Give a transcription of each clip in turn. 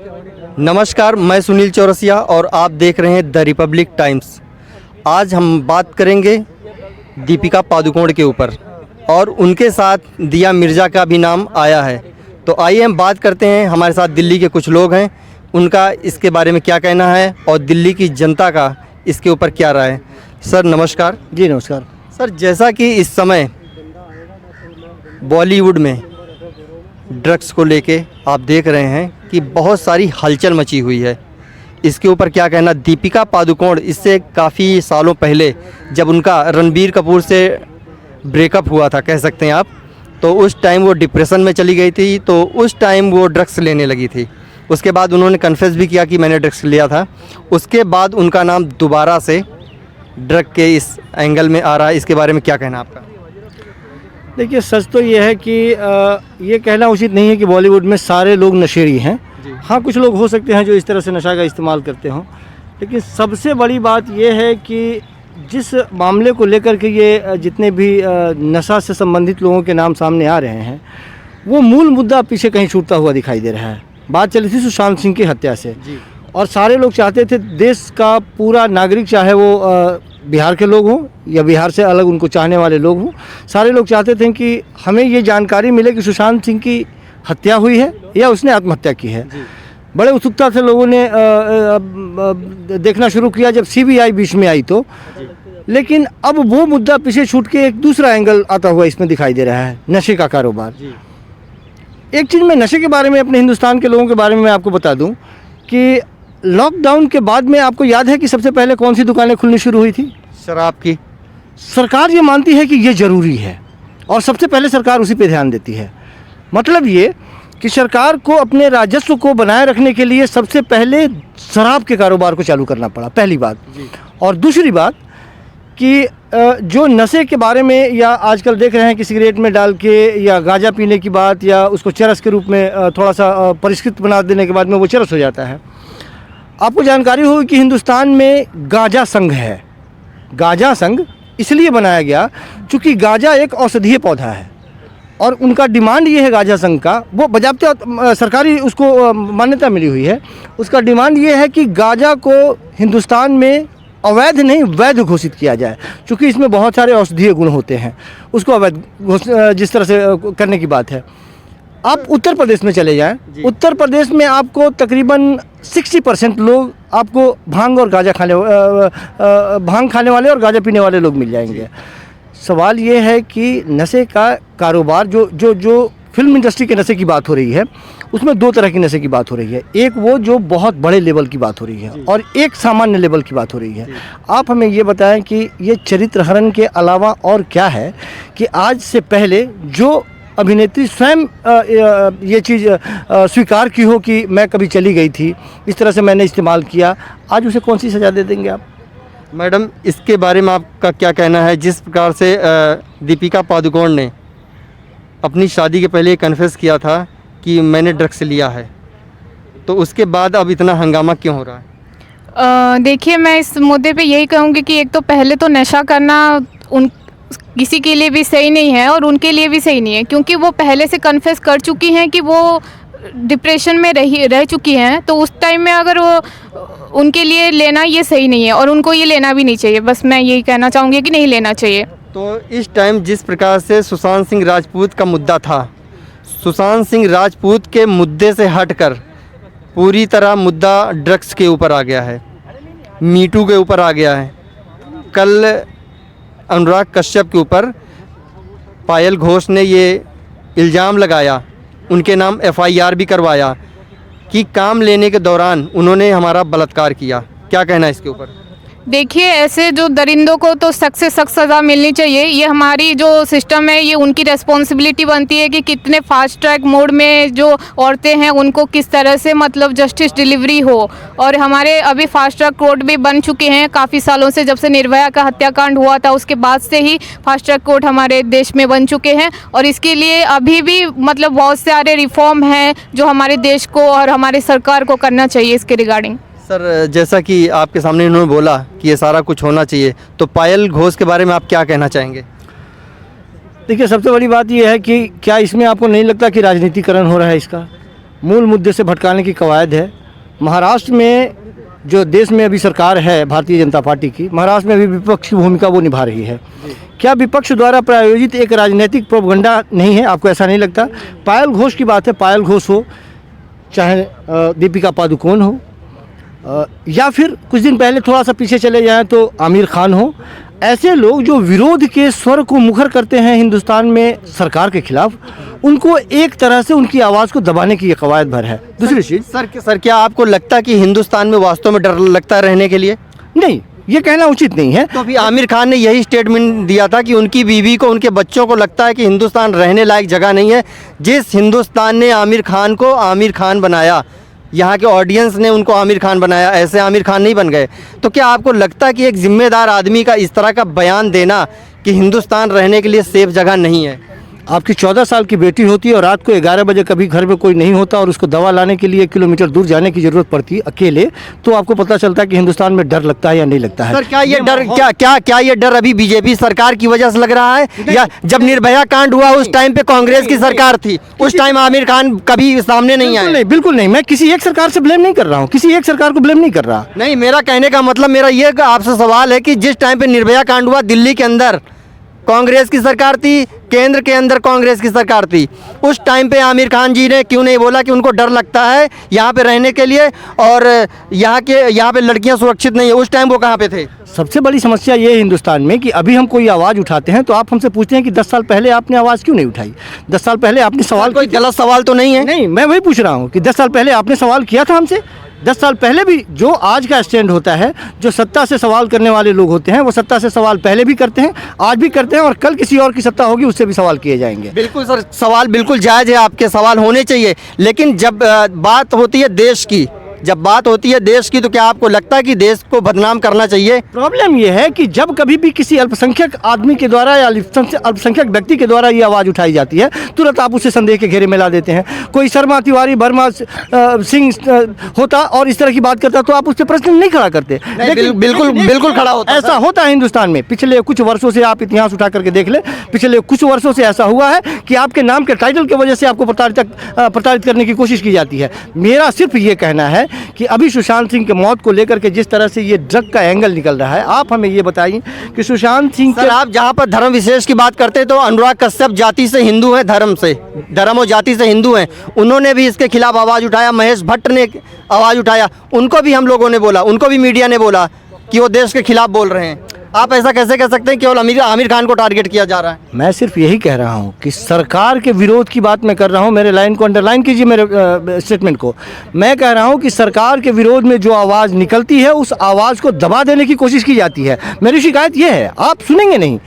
नमस्कार, मैं सुनील चौरसिया और आप देख रहे हैं द रिपब्लिक टाइम्स। आज हम बात करेंगे दीपिका पादुकोण के ऊपर और उनके साथ दिया मिर्ज़ा का भी नाम आया है। तो आइए हम बात करते हैं, हमारे साथ दिल्ली के कुछ लोग हैं, उनका इसके बारे में क्या कहना है और दिल्ली की जनता का इसके ऊपर क्या राय है। सर नमस्कार। जी नमस्कार। सर, जैसा कि इस समय बॉलीवुड में ड्रग्स को लेके आप देख रहे हैं कि बहुत सारी हलचल मची हुई है, इसके ऊपर क्या कहना। दीपिका पादुकोण इससे काफ़ी सालों पहले जब उनका रणबीर कपूर से ब्रेकअप हुआ था, कह सकते हैं आप, तो उस टाइम वो डिप्रेशन में चली गई थी, तो उस टाइम वो ड्रग्स लेने लगी थी। उसके बाद उन्होंने कन्फेस भी किया कि मैंने ड्रग्स लिया था। उसके बाद उनका नाम दोबारा से ड्रग के इस एंगल में आ रहा है, इसके बारे में क्या कहना आपका। देखिए, सच तो ये है कि ये कहना उचित नहीं है कि बॉलीवुड में सारे लोग नशेड़ी हैं। हाँ, कुछ लोग हो सकते हैं जो इस तरह से नशा का इस्तेमाल करते हों, लेकिन सबसे बड़ी बात ये है कि जिस मामले को लेकर के ये जितने भी नशा से संबंधित लोगों के नाम सामने आ रहे हैं, वो मूल मुद्दा पीछे कहीं छूटता हुआ दिखाई दे रहा है। बात चली थी सुशांत सिंह की हत्या से, और सारे लोग चाहते थे, देश का पूरा नागरिक, चाहे वो बिहार के लोग हों या बिहार से अलग उनको चाहने वाले लोग हों, सारे लोग चाहते थे कि हमें ये जानकारी मिले कि सुशांत सिंह की हत्या हुई है या उसने आत्महत्या की है। बड़े उत्सुकता से लोगों ने देखना शुरू किया जब सीबीआई बीच में आई तो, लेकिन अब वो मुद्दा पीछे छूट के एक दूसरा एंगल आता हुआ इसमें दिखाई दे रहा है, नशे का कारोबार। एक चीज़ मैं नशे के बारे में, अपने हिंदुस्तान के लोगों के बारे में मैं आपको बता दूं कि लॉकडाउन के बाद में आपको याद है कि सबसे पहले कौन सी दुकानें खुलनी शुरू हुई थी? शराब की। सरकार ये मानती है कि ये ज़रूरी है और सबसे पहले सरकार उसी पे ध्यान देती है। मतलब ये कि सरकार को अपने राजस्व को बनाए रखने के लिए सबसे पहले शराब के कारोबार को चालू करना पड़ा, पहली बात। और दूसरी बात कि जो नशे के बारे में, या आजकल देख रहे हैं कि सिगरेट में डाल के या गांजा पीने की बात, या उसको चरस के रूप में थोड़ा सा परिष्कृत बना देने के बाद में वो चरस हो जाता है। आपको जानकारी होगी कि हिंदुस्तान में गांजा संघ है। गांजा संघ इसलिए बनाया गया क्योंकि गांजा एक औषधीय पौधा है और उनका डिमांड ये है गांजा संघ का, वो बजाबते सरकारी उसको मान्यता मिली हुई है, उसका डिमांड ये है कि गांजा को हिंदुस्तान में अवैध नहीं वैध घोषित किया जाए, क्योंकि इसमें बहुत सारे औषधीय गुण होते हैं। उसको अवैध जिस तरह से करने की बात है। आप उत्तर प्रदेश में चले जाएं, उत्तर प्रदेश में आपको तकरीबन 60% लोग आपको भांग खाने वाले और गांजा पीने वाले लोग मिल जाएंगे। सवाल ये है कि नशे का कारोबार, जो फिल्म इंडस्ट्री के नशे की बात हो रही है, उसमें दो तरह की नशे की बात हो रही है। एक वो जो बहुत बड़े लेवल की बात हो रही है और एक सामान्य लेवल की बात हो रही है। आप हमें ये बताएं कि ये चरित्र हरण के अलावा और क्या है कि आज से पहले जो अभिनेत्री स्वयं ये चीज़ स्वीकार की हो कि मैं कभी चली गई थी, इस तरह से मैंने इस्तेमाल किया, आज उसे कौन सी सज़ा दे देंगे आप? मैडम, इसके बारे में आपका क्या कहना है? जिस प्रकार से दीपिका पादुकोण ने अपनी शादी के पहले कन्फेस किया था कि मैंने ड्रग्स लिया है, तो उसके बाद अब इतना हंगामा क्यों हो रहा है? देखिए, मैं इस मुद्दे पे यही कहूँगी कि एक तो पहले तो नशा करना किसी के लिए भी सही नहीं है और उनके लिए भी सही नहीं है, क्योंकि वो पहले से कन्फेस कर चुकी हैं कि वो डिप्रेशन में रह चुकी हैं। तो उस टाइम में अगर वो उनके लिए लेना ये सही नहीं है और उनको ये लेना भी नहीं चाहिए। बस मैं यही कहना चाहूँगी कि नहीं लेना चाहिए। तो इस टाइम जिस प्रकार से सुशांत सिंह राजपूत का मुद्दा था, सुशांत सिंह राजपूत के मुद्दे से हटकर पूरी तरह मुद्दा ड्रग्स के ऊपर आ गया है, मीटू के ऊपर आ गया है। कल अनुराग कश्यप के ऊपर पायल घोष ने ये इल्ज़ाम लगाया, उनके नाम FIR भी करवाया कि काम लेने के दौरान उन्होंने हमारा बलात्कार किया। क्या कहना है इसके ऊपर? देखिए, ऐसे जो दरिंदों को तो सख्त से सख्त सज़ा मिलनी चाहिए। ये हमारी जो सिस्टम है, ये उनकी रेस्पॉन्सिबिलिटी बनती है कि कितने फास्ट ट्रैक मोड में जो औरतें हैं उनको किस तरह से मतलब जस्टिस डिलीवरी हो। और हमारे अभी फास्ट ट्रैक कोर्ट भी बन चुके हैं काफ़ी सालों से, जब से निर्भया का हत्याकांड हुआ था उसके बाद से ही फास्ट ट्रैक कोर्ट हमारे देश में बन चुके हैं। और इसके लिए अभी भी मतलब बहुत सारे रिफॉर्म हैं जो हमारे देश को और हमारे सरकार को करना चाहिए इसके रिगार्डिंग। सर, जैसा कि आपके सामने इन्होंने बोला कि ये सारा कुछ होना चाहिए, तो पायल घोष के बारे में आप क्या कहना चाहेंगे? देखिए, सबसे बड़ी बात ये है कि क्या इसमें आपको नहीं लगता कि राजनीतिकरण हो रहा है इसका? मूल मुद्दे से भटकाने की कवायद है। महाराष्ट्र में जो देश में अभी सरकार है भारतीय जनता पार्टी की, महाराष्ट्र में अभी विपक्ष की भूमिका वो निभा रही है। क्या विपक्ष द्वारा प्रायोजित एक राजनीतिक प्रोपगंडा नहीं है? आपको ऐसा नहीं लगता? पायल घोष की बात है, पायल घोष हो, चाहे दीपिका पादुकोण हो, या फिर कुछ दिन पहले थोड़ा सा पीछे चले जाएं तो आमिर खान हो, ऐसे लोग जो विरोध के स्वर को मुखर करते हैं हिंदुस्तान में सरकार के खिलाफ, उनको एक तरह से उनकी आवाज़ को दबाने की ये कवायद भर है। दूसरी चीज़, सर क्या आपको लगता है कि हिंदुस्तान में वास्तव में डर लगता है रहने के लिए? नहीं, ये कहना उचित नहीं है। तो अभी आमिर खान ने यही स्टेटमेंट दिया था कि उनकी बीवी को, उनके बच्चों को लगता है कि हिंदुस्तान रहने लायक जगह नहीं है। जिस हिंदुस्तान ने आमिर खान को आमिर खान बनाया, यहाँ के ऑडियंस ने उनको आमिर खान बनाया, ऐसे आमिर खान नहीं बन गए। तो क्या आपको लगता है कि एक जिम्मेदार आदमी का इस तरह का बयान देना कि हिंदुस्तान रहने के लिए सेफ जगह नहीं है? आपकी 14 साल की बेटी होती है और रात को 11 बजे कभी घर में कोई नहीं होता और उसको दवा लाने के लिए 1 किलोमीटर दूर जाने की ज़रूरत पड़ती है अकेले, तो आपको पता चलता है कि हिंदुस्तान में डर लगता है या नहीं लगता है। सर क्या ये डर, क्या ये डर अभी बीजेपी सरकार की वजह से लग रहा है, या जब निर्भया कांड हुआ उस टाइम पे कांग्रेस की सरकार थी, उस टाइम आमिर खान कभी सामने नहीं आए? नहीं, बिल्कुल नहीं। मैं किसी एक सरकार से ब्लेम नहीं कर रहा हूँ, किसी एक सरकार को ब्लेम नहीं कर रहा। नहीं, मेरा कहने का मतलब, मेरा ये आपसे सवाल है कि जिस टाइम पे निर्भया कांड हुआ, दिल्ली के अंदर कांग्रेस की सरकार थी, केंद्र के अंदर कांग्रेस की सरकार थी, उस टाइम पे आमिर खान जी ने क्यों नहीं बोला कि उनको डर लगता है यहाँ पे रहने के लिए और यहाँ पे लड़कियाँ सुरक्षित नहीं है? उस टाइम वो कहाँ पे थे? सबसे बड़ी समस्या ये है हिंदुस्तान में कि अभी हम कोई आवाज़ उठाते हैं तो आप हमसे पूछते हैं कि 10 साल पहले आपने आवाज़ क्यों नहीं उठाई? 10 साल पहले आपने सवाल, कोई गलत सवाल तो नहीं है? नहीं, मैं वही पूछ रहा हूँ कि 10 साल पहले आपने सवाल किया था हमसे? 10 साल पहले भी जो आज का स्टैंड होता है, जो सत्ता से सवाल करने वाले लोग होते हैं, वो सत्ता से सवाल पहले भी करते हैं, आज भी करते हैं, और कल किसी और की सत्ता होगी उससे भी सवाल किए जाएंगे। बिल्कुल सर, सवाल बिल्कुल जायज़ है, आपके सवाल होने चाहिए, लेकिन जब बात होती है देश की, तो क्या आपको लगता है कि देश को बदनाम करना चाहिए? प्रॉब्लम यह है कि जब कभी भी किसी अल्पसंख्यक आदमी के द्वारा या अल्पसंख्यक व्यक्ति के द्वारा ये आवाज़ उठाई जाती है, तुरंत आप उसे संदेह के घेरे में ला देते हैं। कोई शर्मा, तिवारी, वर्मा, सिंह होता और इस तरह की बात करता तो आप उससे प्रश्न नहीं खड़ा करते। बिल्कुल खड़ा होता। ऐसा होता है हिंदुस्तान में। पिछले कुछ वर्षों से आप इतिहास उठा करके देख ले, पिछले कुछ वर्षों से ऐसा हुआ है कि आपके नाम के टाइटल की वजह से आपको प्रताड़ित करने की कोशिश की जाती है। मेरा सिर्फ ये कहना है कि अभी सुशांत सिंह की मौत को लेकर के जिस तरह से ये ड्रग का एंगल निकल रहा है, आप हमें ये बताइए कि सुशांत सिंह सर, आप जहाँ पर धर्म विशेष की बात करते हैं तो अनुराग कश्यप जाति से हिंदू हैं, धर्म और जाति से हिंदू हैं, उन्होंने भी इसके खिलाफ आवाज़ उठाया। महेश भट्ट ने आवाज़ उठाया, उनको भी हम लोगों ने बोला, उनको भी मीडिया ने बोला कि वो देश के खिलाफ बोल रहे हैं। आप ऐसा कैसे कह सकते हैं केवल आमिर खान को टारगेट किया जा रहा है? मैं सिर्फ यही कह रहा हूं कि सरकार के विरोध की बात मैं कर रहा हूं। मेरे लाइन को अंडरलाइन कीजिए, मेरे स्टेटमेंट को। मैं कह रहा हूं कि सरकार के विरोध में जो आवाज़ निकलती है उस आवाज़ को दबा देने की कोशिश की जाती है। मेरी शिकायत यह है, आप सुनेंगे नहीं।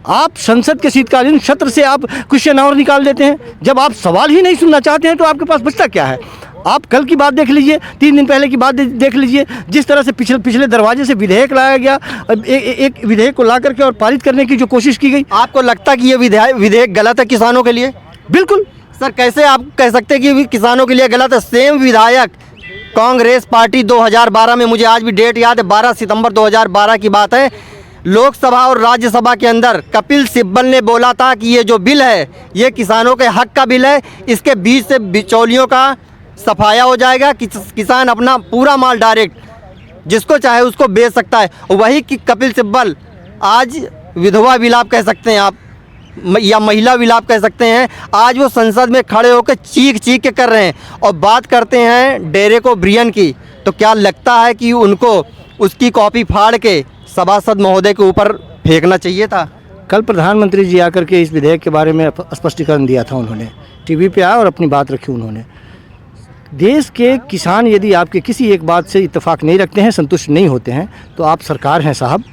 आप संसद के शीतकालीन सत्र से आप क्वेश्चन आवर निकाल देते हैं। जब आप सवाल ही नहीं सुनना चाहते हैं तो आपके पास बचता क्या है? आप कल की बात देख लीजिए, 3 दिन पहले की बात देख लीजिए, जिस तरह से पिछले दरवाजे से विधेयक लाया गया, एक विधेयक को ला करके और पारित करने की जो कोशिश की गई। आपको लगता है कि ये विधेयक गलत है किसानों के लिए? बिल्कुल। सर, कैसे आप कह सकते हैं कि किसानों के लिए गलत है? सेम विधायक कांग्रेस पार्टी 2012 में, मुझे आज भी डेट याद है, 12 सितंबर 2012 की बात है, लोकसभा और राज्यसभा के अंदर कपिल सिब्बल ने बोला था कि ये जो बिल है ये किसानों के हक का बिल है, इसके बीच से बिचौलियों का सफाया हो जाएगा, किसान अपना पूरा माल डायरेक्ट जिसको चाहे उसको बेच सकता है। वही कि कपिल सिब्बल आज विधवा विलाप कह सकते हैं आप, या महिला विलाप कह सकते हैं, आज वो संसद में खड़े होकर चीख के कर रहे हैं और बात करते हैं डेरेक ओब्रियन की। तो क्या लगता है कि उनको उसकी कॉपी फाड़ के सभासद महोदय के ऊपर फेंकना चाहिए था? कल प्रधानमंत्री जी आकर के इस विधेयक के बारे में स्पष्टीकरण दिया था, उन्होंने टीवी पे आया और अपनी बात रखी। उन्होंने देश के किसान यदि आपके किसी एक बात से इत्तेफाक नहीं रखते हैं, संतुष्ट नहीं होते हैं, तो आप सरकार हैं साहब,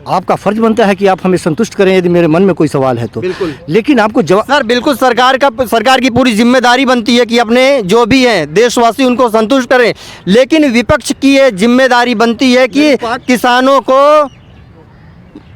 आपका फर्ज बनता है कि आप हमें संतुष्ट करें यदि मेरे मन में कोई सवाल है तो। बिल्कुल। लेकिन आपको सर, बिल्कुल सरकार की पूरी जिम्मेदारी बनती है कि अपने जो भी हैं देशवासी उनको संतुष्ट करें, लेकिन विपक्ष की ये जिम्मेदारी बनती है कि किसानों को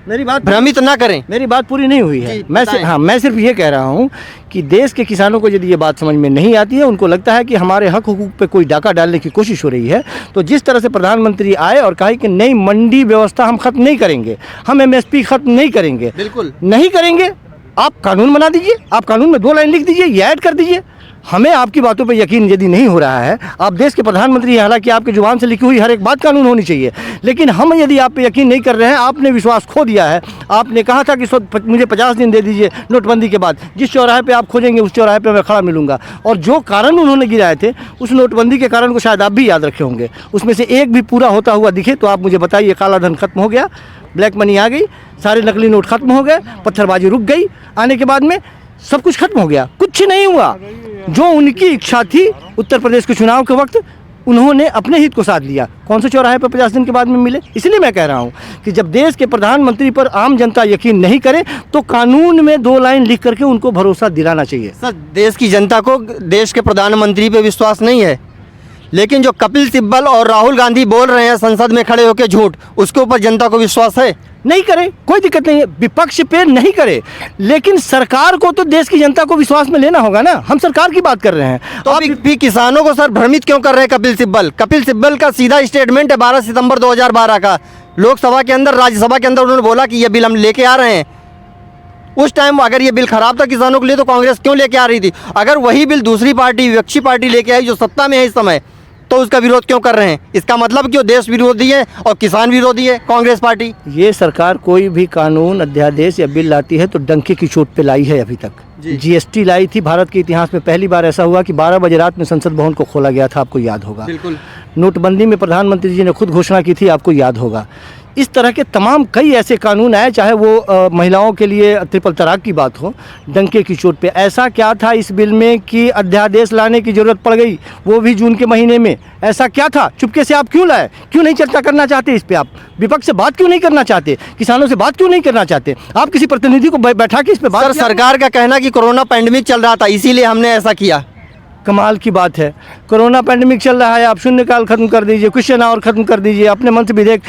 मेरी बात भ्रमित ना करें। मेरी बात पूरी नहीं हुई है। मैं सिर्फ ये कह रहा हूँ कि देश के किसानों को यदि ये बात समझ में नहीं आती है, उनको लगता है कि हमारे हक हुकूक पे कोई डाका डालने की कोशिश हो रही है, तो जिस तरह से प्रधानमंत्री आए और कहा कि नई मंडी व्यवस्था हम खत्म नहीं करेंगे, हम MSP खत्म नहीं करेंगे, बिल्कुल नहीं करेंगे, आप कानून बना दीजिए, आप कानून में 2 लाइन लिख दीजिए, ये ऐड कर दीजिए। हमें आपकी बातों पे यकीन यदि नहीं हो रहा है, आप देश के प्रधानमंत्री हैं, हालांकि आपकी जुबान से लिखी हुई हर एक बात कानून होनी चाहिए, लेकिन हम यदि आप पे यकीन नहीं कर रहे हैं, आपने विश्वास खो दिया है। आपने कहा था कि मुझे 50 दिन दे दीजिए नोटबंदी के बाद, जिस चौराहे पे आप खोजेंगे उस चौराहे पे मैं खड़ा मिलूंगा। और जो कारण उन्होंने गिराए थे उस नोटबंदी के कारण को शायद आप भी याद रखे होंगे, उसमें से एक भी पूरा होता हुआ दिखे तो आप मुझे बताइए। काला धन खत्म हो गया, ब्लैक मनी आ गई, सारे नकली नोट खत्म हो गए, पत्थरबाजी रुक गई, आने के बाद में सब कुछ खत्म हो गया, कुछ नहीं हुआ। जो उनकी इच्छा थी उत्तर प्रदेश के चुनाव के वक्त, उन्होंने अपने हित को साध लिया। कौन से चौराहे पर 50 दिन के बाद में मिले? इसलिए मैं कह रहा हूं कि जब देश के प्रधानमंत्री पर आम जनता यकीन नहीं करे तो कानून में 2 लाइन लिख करके उनको भरोसा दिलाना चाहिए। सर, देश की जनता को देश के प्रधानमंत्री पे विश्वास नहीं है, लेकिन जो कपिल सिब्बल और राहुल गांधी बोल रहे हैं संसद में खड़े होकर झूठ, उसके ऊपर जनता को विश्वास है? नहीं करे, कोई दिक्कत नहीं है, विपक्ष पे नहीं करे, लेकिन सरकार को तो देश की जनता को विश्वास में लेना होगा ना। हम सरकार की बात कर रहे हैं तो आप भी किसानों को सर भ्रमित क्यों कर रहे हैं कपिल सिब्बल? कपिल सिब्बल का सीधा स्टेटमेंट है 12 सितंबर 2012 का, लोकसभा के अंदर, राज्यसभा के अंदर उन्होंने बोला कि ये बिल हम लेके आ रहे हैं। उस टाइम अगर ये बिल खराब था किसानों के लिए तो कांग्रेस क्यों लेके आ रही थी? अगर वही बिल दूसरी पार्टी, विपक्षी पार्टी लेके आई जो सत्ता में है इस समय, तो उसका विरोध क्यों कर रहे हैं? इसका मतलब क्यों देश विरोधी है और किसान विरोधी है कांग्रेस पार्टी? ये सरकार कोई भी कानून, अध्यादेश या बिल लाती है तो डंके की चोट पे लाई है। अभी तक जीएसटी लाई थी, भारत के इतिहास में पहली बार ऐसा हुआ कि 12 बजे रात में संसद भवन को खोला गया था, आपको याद होगा। बिल्कुल। नोटबंदी में प्रधानमंत्री जी ने खुद घोषणा की थी, आपको याद होगा। इस तरह के तमाम कई ऐसे कानून आए, चाहे वो महिलाओं के लिए ट्रिपल तलाक की बात हो, डंके की चोट पे। ऐसा क्या था इस बिल में कि अध्यादेश लाने की ज़रूरत पड़ गई, वो भी जून के महीने में? ऐसा क्या था? चुपके से आप क्यों लाए? क्यों नहीं चर्चा करना चाहते इस पे? आप विपक्ष से बात क्यों नहीं करना चाहते? किसानों से बात क्यों नहीं करना चाहते? आप किसी प्रतिनिधि को बैठा के इस पे बात? सर, सरकार का कहना कि कोरोना पैंडेमिक चल रहा था इसीलिए हमने ऐसा किया। कमाल की बात है, कोरोना पैंडेमिक चल रहा है, आप शून्यकाल खत्म कर दीजिए, क्वेश्चन आवर खत्म कर दीजिए, अपने मन से विधेयक।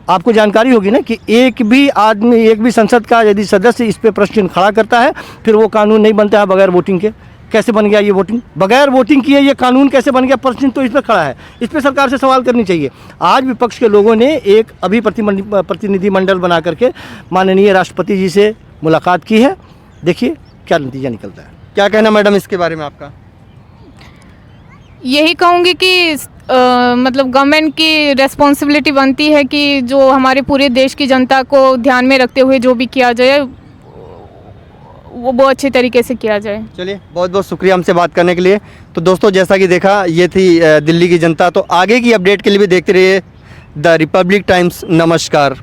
आपको जानकारी होगी ना कि एक भी आदमी, एक भी संसद का यदि सदस्य इस पे प्रश्न खड़ा करता है फिर वो कानून नहीं बनता है बगैर वोटिंग के। कैसे बन गया ये वोटिंग? बगैर वोटिंग किए ये कानून कैसे बन गया? प्रश्न तो इस पर खड़ा है, इस पर सरकार से सवाल करनी चाहिए। आज विपक्ष के लोगों ने एक अभी प्रतिनिधिमंडल बना करके माननीय राष्ट्रपति जी से मुलाकात की है, देखिए क्या नतीजा निकलता है। क्या कहना मैडम इसके बारे में आपका? यही कहूँगी कि मतलब गवर्नमेंट की रिस्पॉन्सिबिलिटी बनती है कि जो हमारे पूरे देश की जनता को ध्यान में रखते हुए जो भी किया जाए वो बहुत अच्छे तरीके से किया जाए। चलिए, बहुत बहुत शुक्रिया हमसे बात करने के लिए। तो दोस्तों, जैसा कि देखा, ये थी दिल्ली की जनता। तो आगे की अपडेट के लिए भी देखते रहिए द रिपब्लिक टाइम्स। नमस्कार।